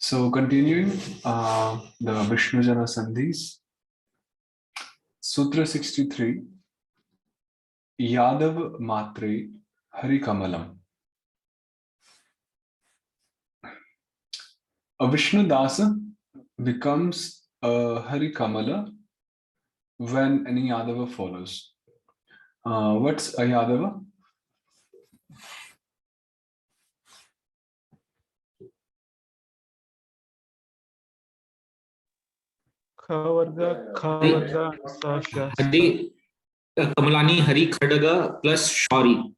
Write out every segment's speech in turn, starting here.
So continuing the Vishnu Jana Sandhis, Sutra 63, Yadav Matre Hari Kamalam. A Vishnu dāsa becomes a Hari Kamala when any Yadava follows. What's a Yadava? Khavarga Sasha. Hari Kamalani Hari Khadaga plus Shauri.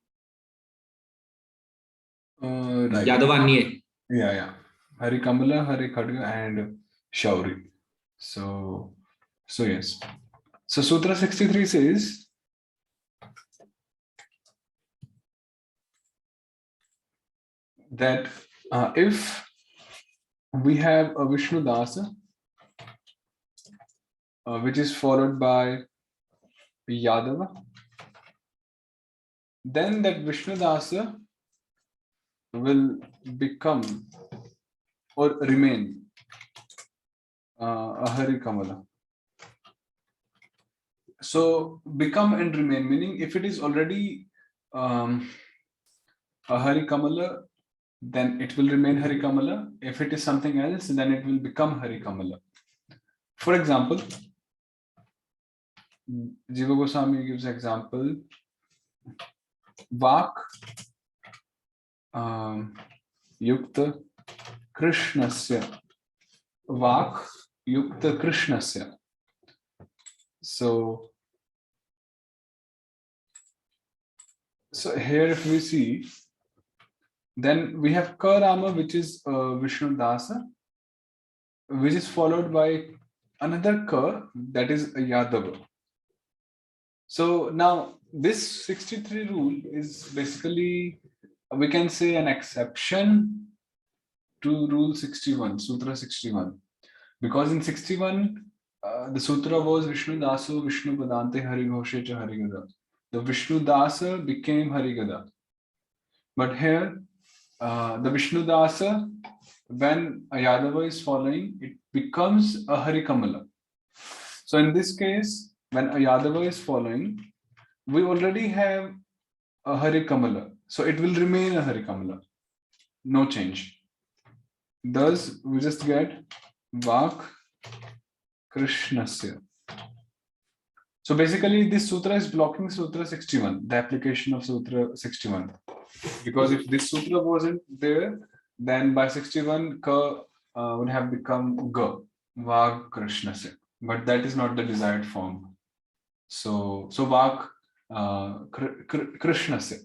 Right. Yadavanye. Yeah. Hari Kamala, Hari Khadga, and Shauri. So yes. So Sutra 63 says, that if we have a Vishnu dāsa, which is followed by Yadava, then that Vishnu dāsa will become or remain a Hari Kamala. So become and remain, meaning if it is already a Hari Kamala, then it will remain Hari Kamala. If it is something else, then it will become Hari Kamala. For example, Jīva Gosvāmī gives example, Vāk Yukta Krishnasya. Vāk Yukta Krishnasya. So here if we see, then we have Karama, which is Vishnu dāsa, which is followed by another Ka, that is a Yadava. So now this 63 rule is basically, we can say, an exception to rule 61, Sutra 61. Because in 61, the Sutra was Vishnu Daso, Vishnu Padante, Hari Ghoshe cha Hari Gada. The Vishnu Dasa became Hari Gada. But here, the Vishnu Dasa, when a Yadava is following, it becomes a Hari Kamala. So in this case, when a Yadava is following, we already have a Hari Kamala. So it will remain a Hari Kamala. No change. Thus, we just get Vāk Krishnasya. So basically, this sutra is blocking Sutra 61, the application of Sutra 61. Because if this sutra wasn't there, then by 61, Ka would have become Ga, Vāk Krishnasya. But that is not the desired form. So Vāk Krishnasya.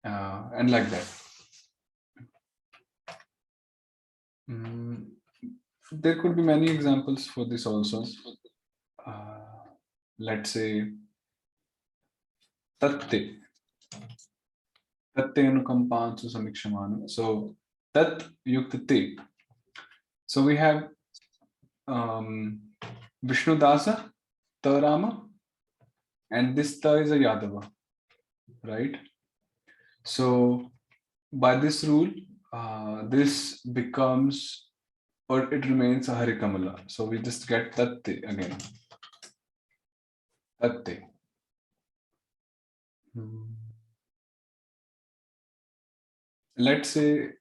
And like that. There could be many examples for this also. Let's say Tatte. Tatte anukampansu samikshamana. So Tat yukta te. So we have Vishnu dāsa, Tarama, and this Ta is a Yadava, right? So by this rule, this becomes, or it remains, a Hari Kamala. So we just get Tatte again. Tatte. Let's say,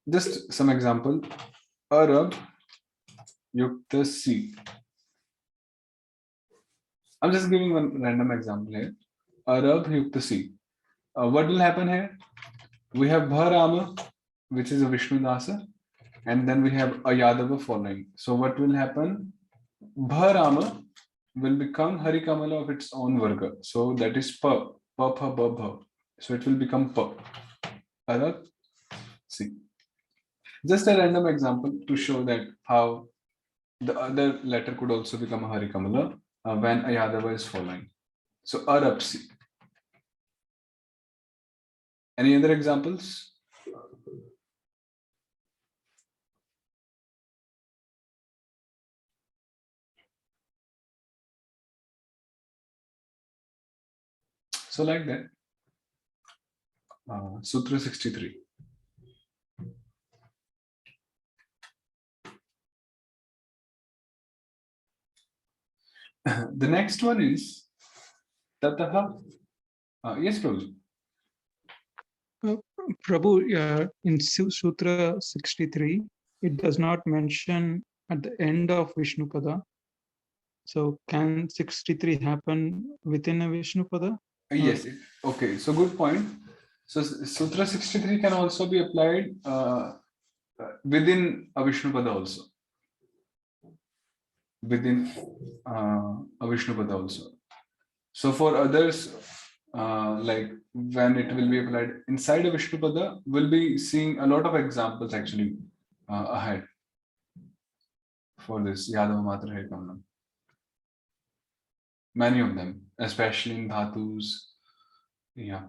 just some example, Arab Yukta Si. I'm just giving one random example here. Arab Yukta Si. What will happen here? We have Bharama, which is a Vishnu dāsa, and then we have a Yadava following. So what will happen? Bharama will become Hari Kamala of its own Varga. So that is Pa, Pa, Pa, Ba, Bha. So it will become Pa. Arab Si. Just a random example to show that how the other letter could also become a Hari Kamala when a Yadava is following. So Arab Si. Any other examples? So like that. Sutra 63. The next one is Tataha. Yes, Prabhu. Prabhu, in Sutra 63, it does not mention at the end of Vishnupada. So can 63 happen within a Vishnupada? Yes. Okay. So good point. So Sutra 63 can also be applied within a Vishnupada also. Within a Vishnupada also. So for others, like when it will be applied inside a Vishnupada, we'll be seeing a lot of examples actually ahead for this Yādava Matra Harināmāmṛta. Many of them, especially in dhatus. Yeah.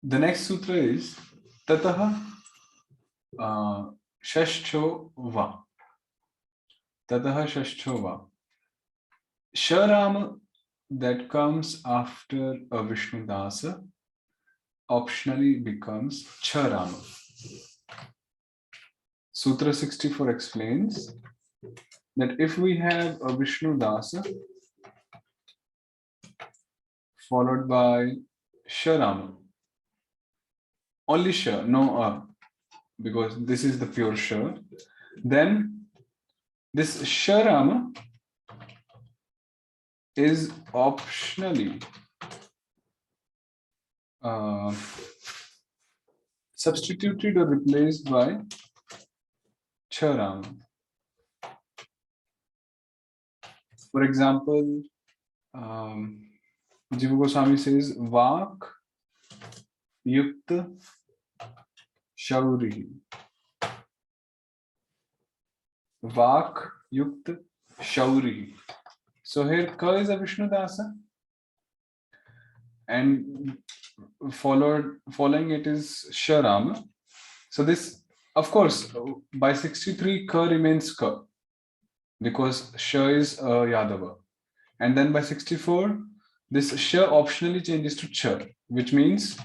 The next sutra is Tataha Shashcho Va. Tataha Shashcho Va. Sharama that comes after a Vishnu dāsa optionally becomes Charama. Sutra 64 explains that if we have a Vishnu dāsa followed by Sharama, only Shar, no because this is the pure Shar, then this Sharama is optionally substituted or replaced by Charama. For example, Jīva Gosvāmī says Vāk Yukta Shauri. Vāk Yukta Shauri. So here Ka is a Vishnu dāsa, and following it is Sharama. So this, of course, by 63 Ka remains Ka because Sha is Yadava, and then by 64 this Sha optionally changes to Cha, which means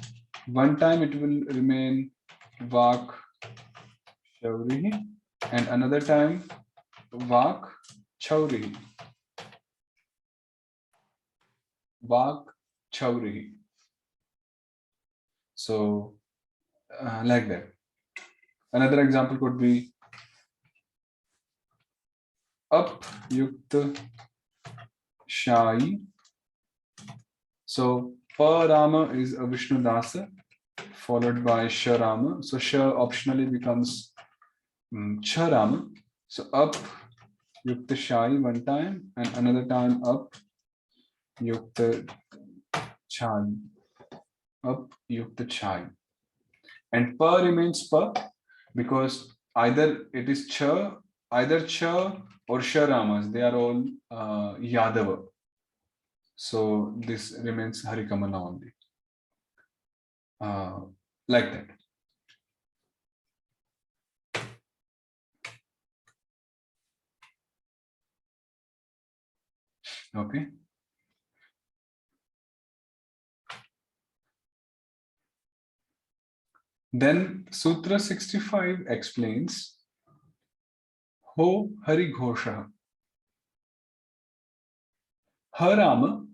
one time it will remain Vāk Shauri and another time Vāk Chauri. Vāk Chauri. So like that. Another example could be Up Yukta Shai. So Parama is a Vishnu dāsa followed by Sharama. So Sha optionally becomes Charama. So Up Yukta Shai one time and another time Up Yukta Chai. Up Yukta Chai. And Pa remains Pa because either it is Cha, either Cha or Sharamas, they are all Yadava. So this remains Harikamala only. Like that. Okay. Then Sutra 65 explains Ho Hari Ghosha. Harama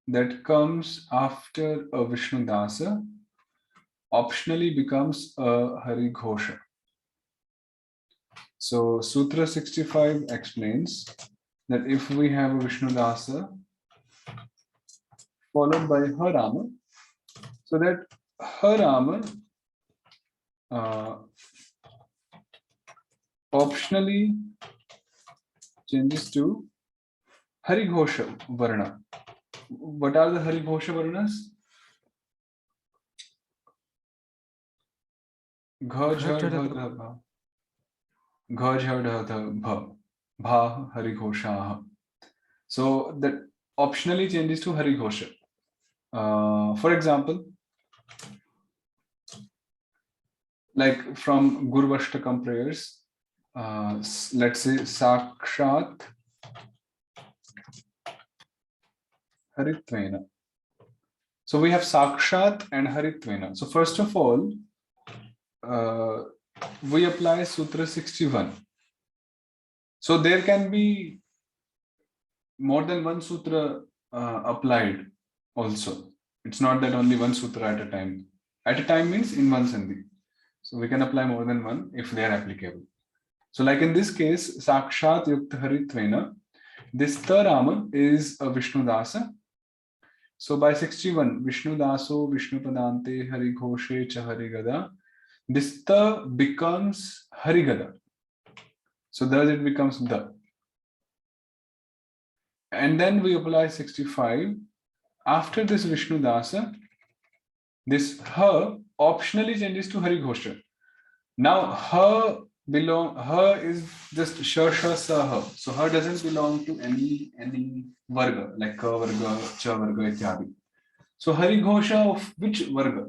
that comes after a Vishnu dāsa optionally becomes a Hari Ghosha. So Sutra 65 explains that if we have a Vishnu dāsa followed by Harama, so that Harama optionally changes to Hari Ghosha Varna. What are the Hari Ghosha Varnas? Gha jha dha dha bha. Gha jha dha dha bha. Bha Hari Ghosha. So that optionally changes to Hari Ghosha. For example, like from Gurvashtakam prayers, let's say Sakshat Haritvena. So we have Sakshat and Haritvena. So first of all, we apply Sutra 61. So there can be more than one Sutra applied also. It's not that only one Sutra at a time. At a time means in one Sandhi. So we can apply more than one if they are applicable. So like in this case, Sakshat Yukta Haritvena, this Tarama is a Vishnu dāsa. So by 61, Vishnu Daso, Vishnu Padante, Hari Ghoshe, Cha Harigada, this Ta becomes Harigada. So thus it becomes the. And then we apply 65. After this Vishnu Dasa, this Ha optionally changes to Hari Ghosha. Now Ha is just Sha Sha Sa Ha. So Ha doesn't belong to any Varga, like Ka Varga, Cha Varga, Ityadi. So Hari Ghosha of which Varga?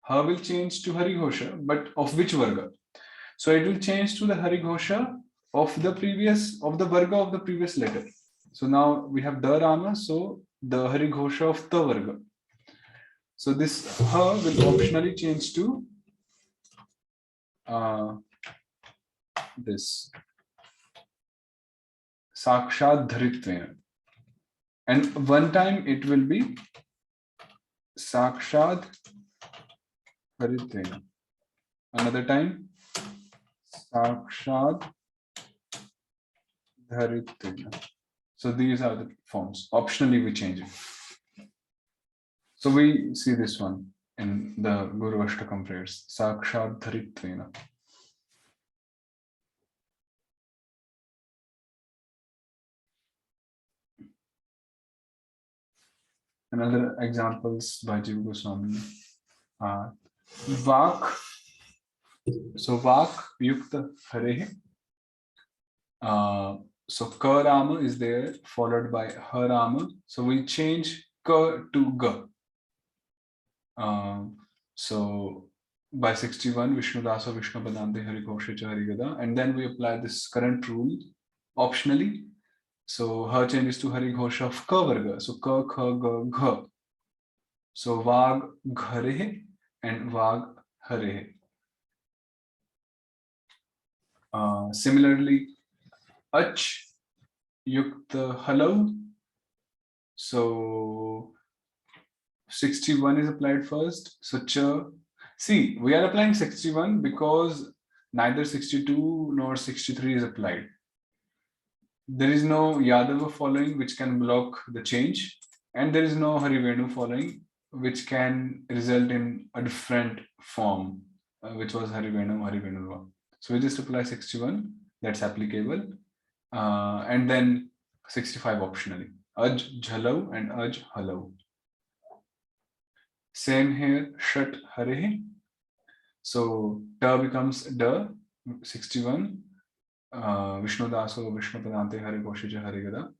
Ha will change to Hari Ghosha, but of which Varga? So it will change to the Hari Ghosha of the Varga of the previous letter. So now we have Da Rama, so the Hari Ghosha of the Varga. So this Ha will optionally change to this Sakshat Dharitvena. And one time it will be Sakshat Dharitvena. Another time Sakshat Dharitvena. So these are the forms. Optionally we change it. So we see this one in the Guru Ashtakam prayers. Sakshat Dharitvena. Another examples by Jīva Gosvāmī are Vāk. So Vāk Yukta Harehe. So Ka Rama is there, followed by Harama. So we change Ka to Ga. So by 61, Vishnu Dasa, Vishnu Padante, Hari Ghoshe, Harigada. And then we apply this current rule optionally. So Ha changes to Hari Ghosha of Ka Varga. So Ka, Kha, Ga, Gha. So Vag Gharehe and Vag Harehe. Similarly, Ach Yukta Halav. So 61 is applied first. So Cha. See, we are applying 61 because neither 62 nor 63 is applied. There is no Yadava following which can block the change, and there is no Harivenu following which can result in a different form, which was Harivenu. So we just apply 61, that's applicable, and then 65 optionally. Aj Jhalav and Aj Halav. Same here, Shat Harehe. So Ta becomes Da, 61. Vishnu Daso, Vishnu Padante, Hari Ghoshe, Harigada.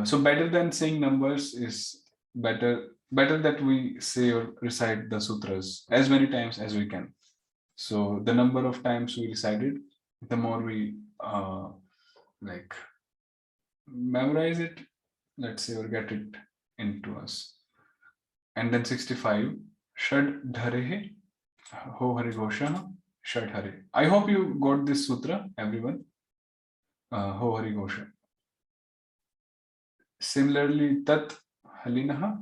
So better than saying numbers is better that we say or recite the sutras as many times as we can. So the number of times we recited, the more we like memorize it, let's say, or get it into us. And then 65, Shad Dharehe, Ho Hari Ghosha, Shad Hare. I hope you got this sutra, everyone. Ho Hari Ghosha. Similarly, Tat Halinaha.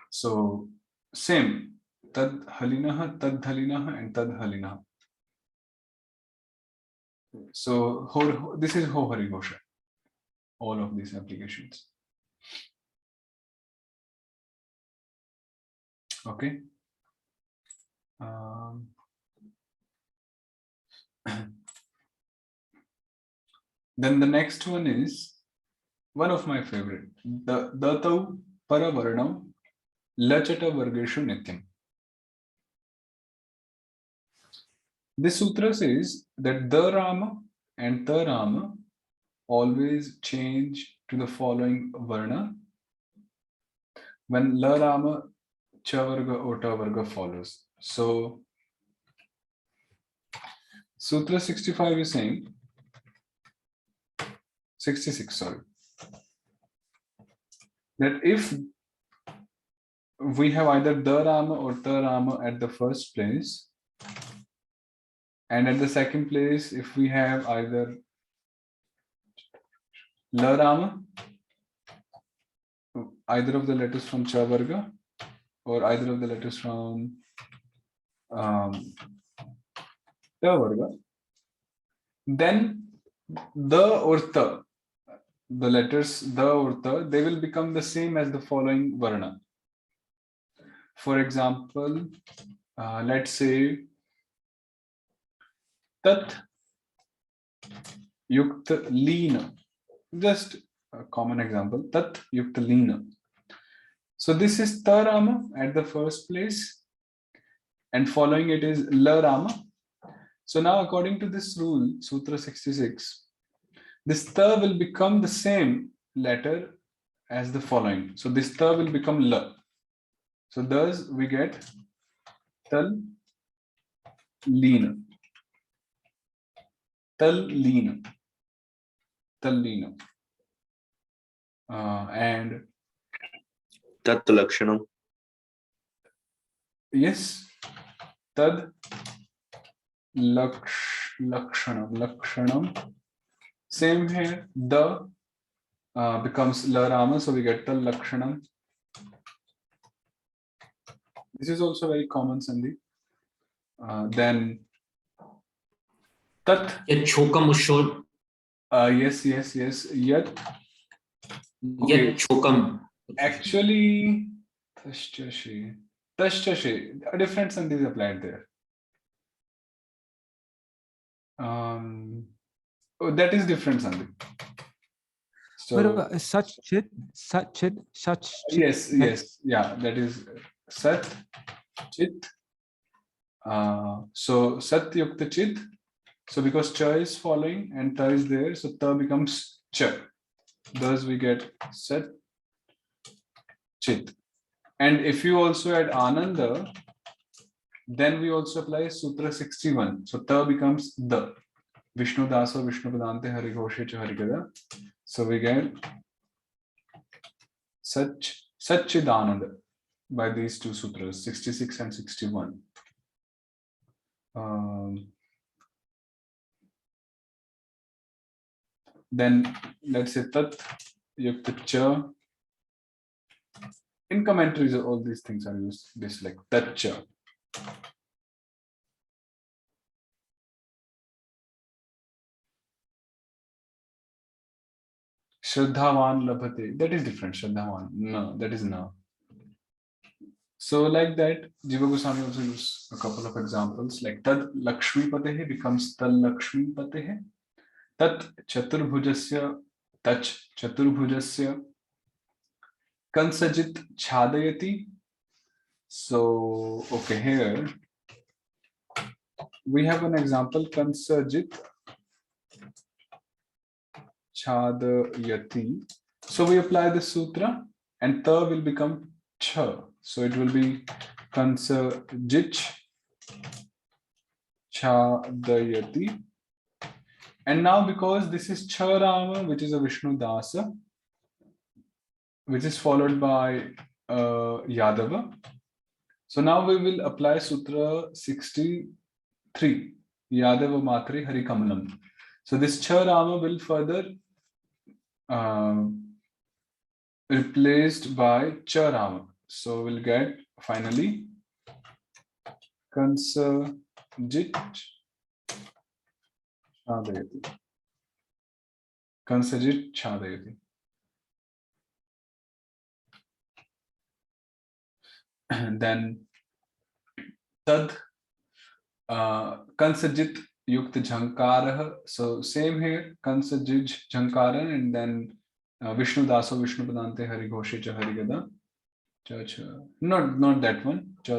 So same, Tad Halinaha, Tad Halinaha, and Tad Halinaha. So this is Ho Hari Ghosha. All of these applications. Okay. Then the next one is one of my favorite. The Datau Paravaranam Lachata Vargeshu Nityam. This sutra says that the Rama and the Rama always change to the following Varna when La Rama Cha Varga or Ta Varga follows. So Sutra 65 is saying 66, sorry. that if we have either dāsa or tarama at the first place, and at the second place, if we have either larama, either of the letters from cha varga, or either of the letters from ta varga, then the or ta, the letters the or ta, they will become the same as the following varna. For example, let's say tat yukta lina, just a common example, tat yukta lina. So this is tarama at the first place, and following it is larama. So now according to this rule, Sutra 66, this ta will become the same letter as the following. So this ta will become la. So thus we get tal lina. Tal lina. Tal lina. And tat lakshanam. yes, tad lakshanam. Same here, the becomes larama, so we get tal lakshanam. This is also very common, Sandeep. Then tat. Chokam ushod. Yes. Yat. Okay. Chokam. Actually, tashchashi. A different sandhi is applied there. That is different sandhi. So such chit. yes, yeah, that is sat chit. So sat yukta chit. So because cha is following and ta is there, so ta becomes cha. Thus we get sat chit. And if you also add ananda, then we also apply Sutra 61. So ta becomes the. Vishnu dāsa Vishnu padante hari ghoshe cha hari gada. So we get Satchidananda by these two sutras, 66 and 61. Then let's say tat yukta cha. In commentaries, all these things are used this like tat cha. Shraddhavan labhate. That is different. Shraddhavan. No, that is no. So like that, Jīva Gosvāmī also used a couple of examples like tad lakshmi patehe becomes tal lakshmi patehe. Tat chaturbhujasya tach chaturbhujasya kansajit chadayati. So okay, here we have an example kansajit chadayati. So we apply the sutra and ta will become cha. So it will be kansajit chadayati. And now because this is charama, which is a Vishnu dāsa, which is followed by Yadava. So now we will apply Sutra 63, Yadava Matri Harināmāmṛta. So this charama will further replaced by charama. So we'll get finally kansajit chadayati. Kansajit chadayati. And then tad kansajit yukta jhankara. So same here, kansajit jhankara, and then Vishnu dāsa Vishnu padante hari ghoshe cha hari gada. Not that one. So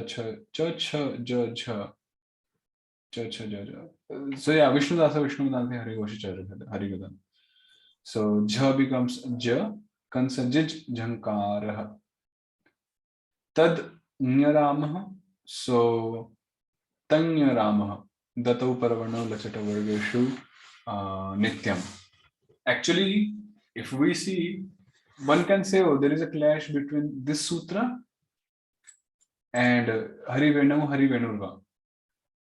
yeah, Vishnu dāsa Vishnu padante hari ghoshe cha hari gada. So jha becomes ja, kansajit jhankara. Tad nyaramaha. So tanyaramaha. Datau paravano lachata vargeshu nityam. Actually, if we see one can say, oh, there is a clash between this sutra and Hari Venurva,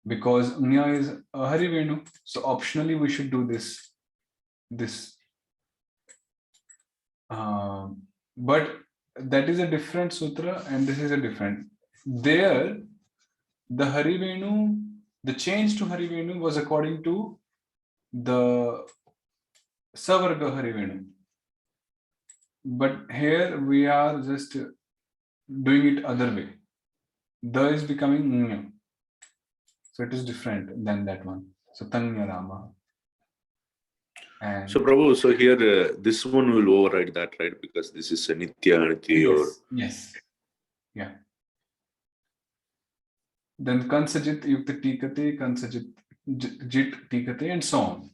because Nya is a Hari Venu. So optionally we should do this. But that is a different sutra and this is a different. There, the Hari Venu, the change to Hari Venu was according to the Savarga Hari Venu. But here we are just doing it other way. The is becoming Nya. So it is different than that one. So Tanya Rama. And So Prabhu, so here this one will override that, right? Because this is a Nitya, Nitya, or yes. Yeah. Then Kansajit Yukta Tikate, Kansajit Jit Tikate, and so on.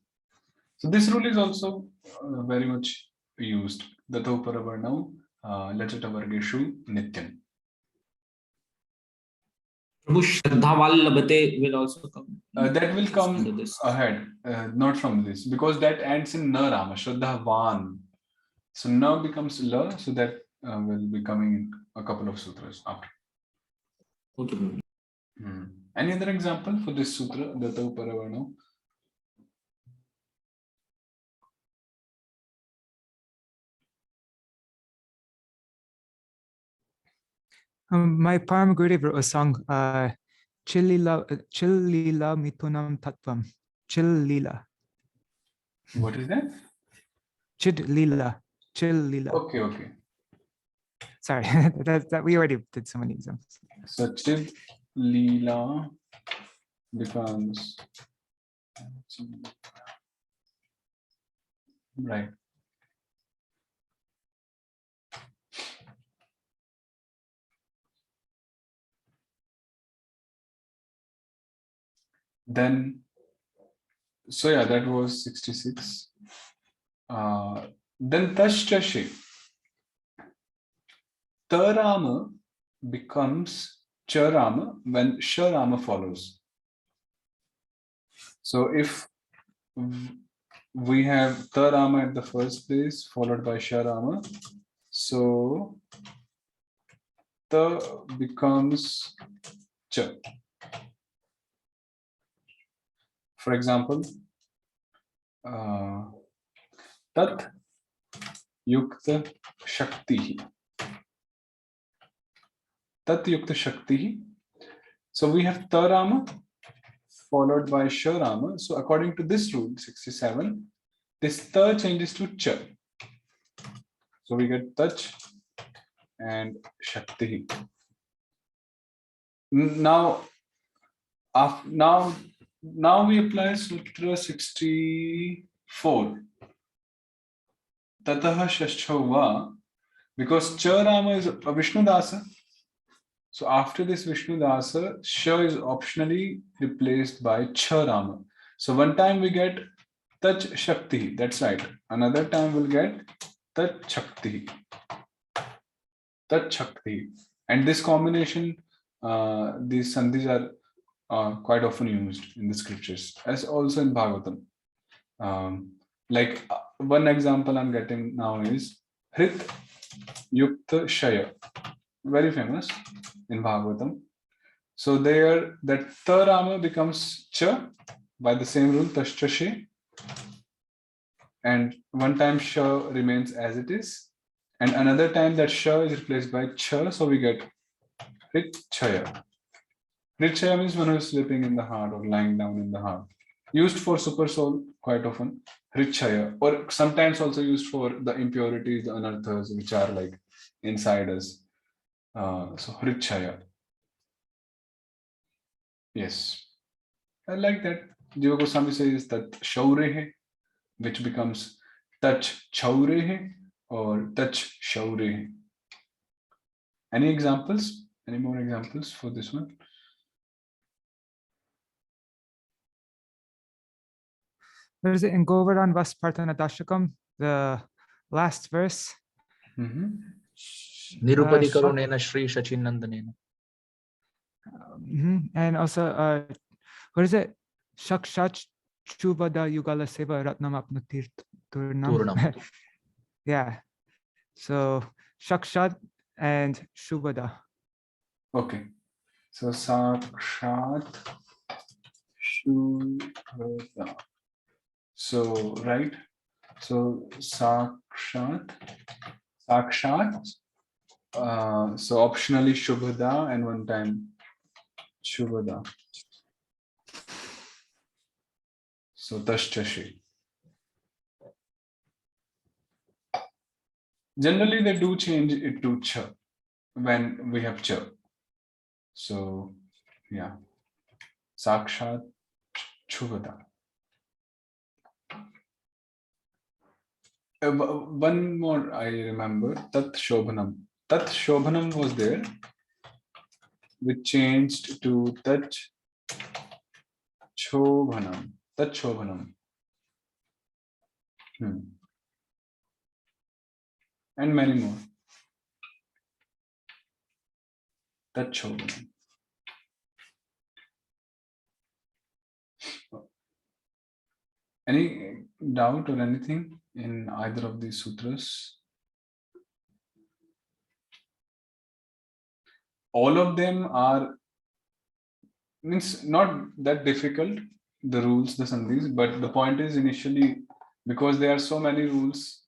So this rule is also very much used. Dato Paravarnam Lachata Vargeshu Nityam. Prabhu, Shraddhaval Labate will also come. That will come under this. ahead, not from this, because that ends in Na Rama, Shraddhavan. So Na becomes La, so that will be coming in a couple of sutras after. Okay, Prabhu. Any other example for this sutra, Dato Paravarnam? My Parama Gurudev wrote a song, Chillila Mitunam Tattvam. Chillila. What is that? Chillila. Okay. Sorry, that we already did so many examples. So Chid Leela becomes right. Then, so yeah, that was 66. Then Tashchashi. Tarama becomes Charama when Sharama follows. So if we have Tarama at the first place followed by Sharama, so Ta becomes Cha. For example, Tat Yukta Shakti. Tat Yukta Shakti. So we have Tarama followed by Sharama. So according to this rule, 67, this Ta changes to Cha. So we get Tach and Shakti. Now we apply Sutra 64. Tataha Shashchava, because Charama is a Vishnu dāsa. So after this Vishnu dāsa, Sha is optionally replaced by Charama. So one time we get Tach Shakti, that's right. Another time we'll get Tach Shakti. Tach Shakti. And this combination, these sandhis are quite often used in the scriptures, as also in Bhagavatam. Like one example I'm getting now is Hrit Yukta Shaya, very famous in Bhagavatam. So there, that Tarama becomes Cha by the same rule, Tashchashe, and one time Sha remains as it is, and another time that Sha is replaced by Cha, so we get Hrit Chaya. Hrit Chaya means one who is sleeping in the heart or lying down in the heart. Used for super soul quite often, Hrichaya, or sometimes also used for the impurities, the anarthas, which are like inside us. So Hrichaya. Yes. I like that. Jīva Gosvāmī says that Shaurehe, which becomes Tach Chaurehe or Tach Shaurehe. Any examples? Any more examples for this one? What is it in Govardhan Vaspartana Dashakam, the last verse? Nirupadikaronena Shri Shachinandanena. And also, what is it? Shakshach Chuvada Yugala Seva Ratnam Apnutir Turnam. Turnam. Yeah. So Shakshat and Shubhada. Okay. So Sakshat Shubhada. So right. So Sakshat. So optionally Shubhada and one time Shubhada. So Tashchashi. Generally, they do change it to Cha when we have Cha. So, yeah. Sakshat Shubhada. One more I remember, Tat Shobhanam. Tat Shobhanam was there, which changed to Tat Shobhanam. Tat Shobhanam. And many more. Tat Shobhanam. Any doubt or anything in either of these sutras? All of them are, means not that difficult, the rules, the sandhis, but the point is initially, because there are so many rules,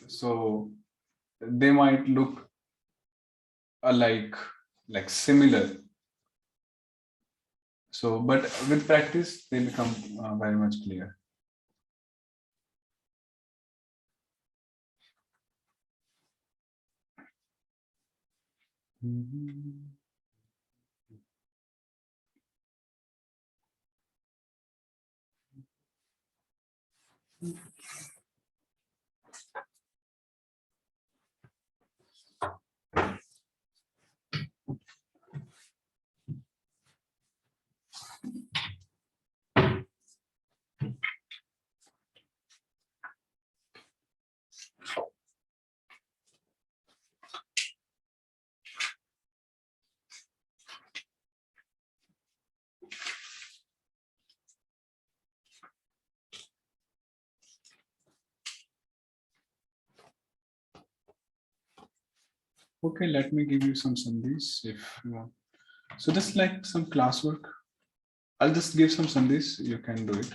so they might look alike, like similar. So, but with practice, they become very much clear. Okay, let me give you some sandhis if you want. So just like some classwork, I'll just give some sandhis, you can do it.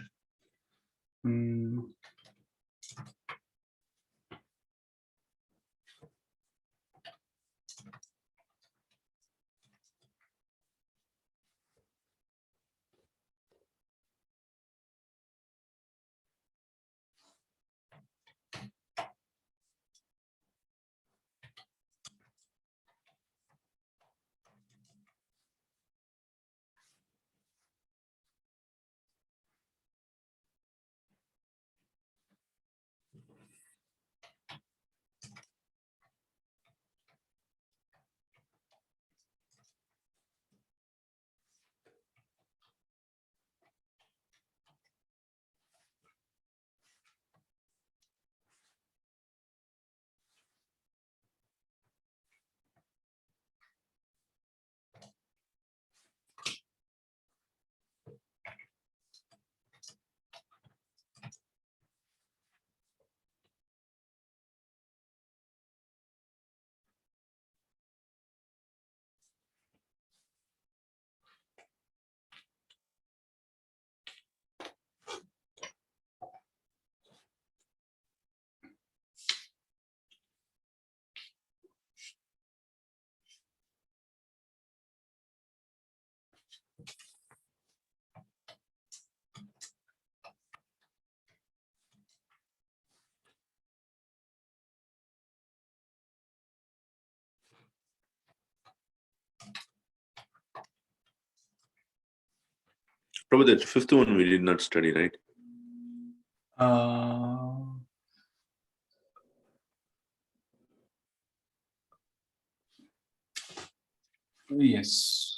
Probably the fifth one we did not study, right? Yes.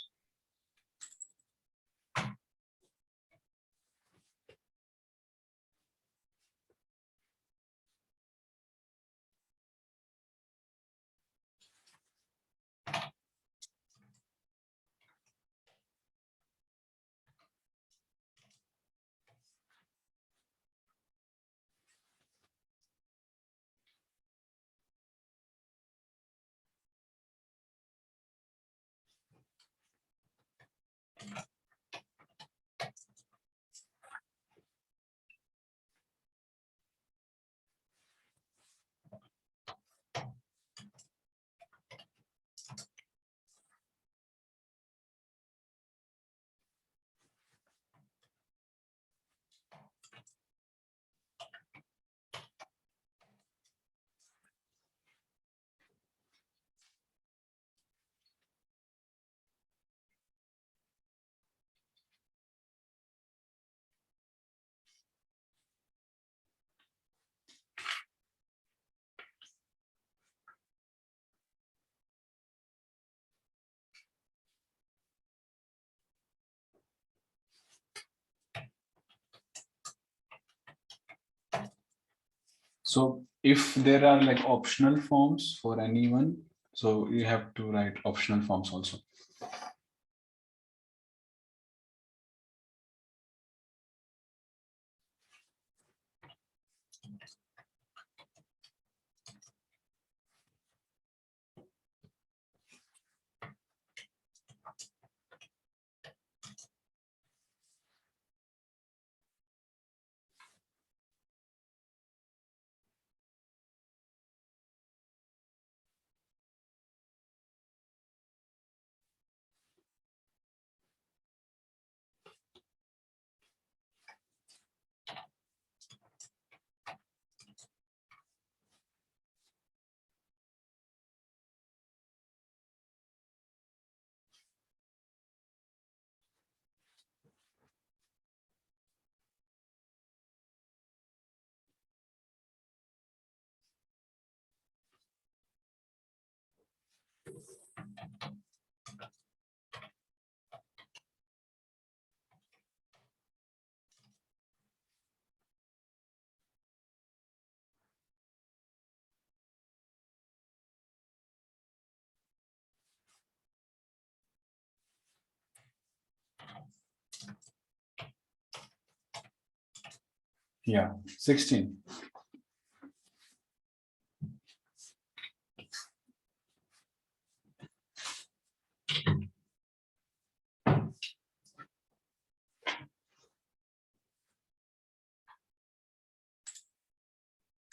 So if there are like optional forms for anyone, so you have to write optional forms also. Yeah, 16.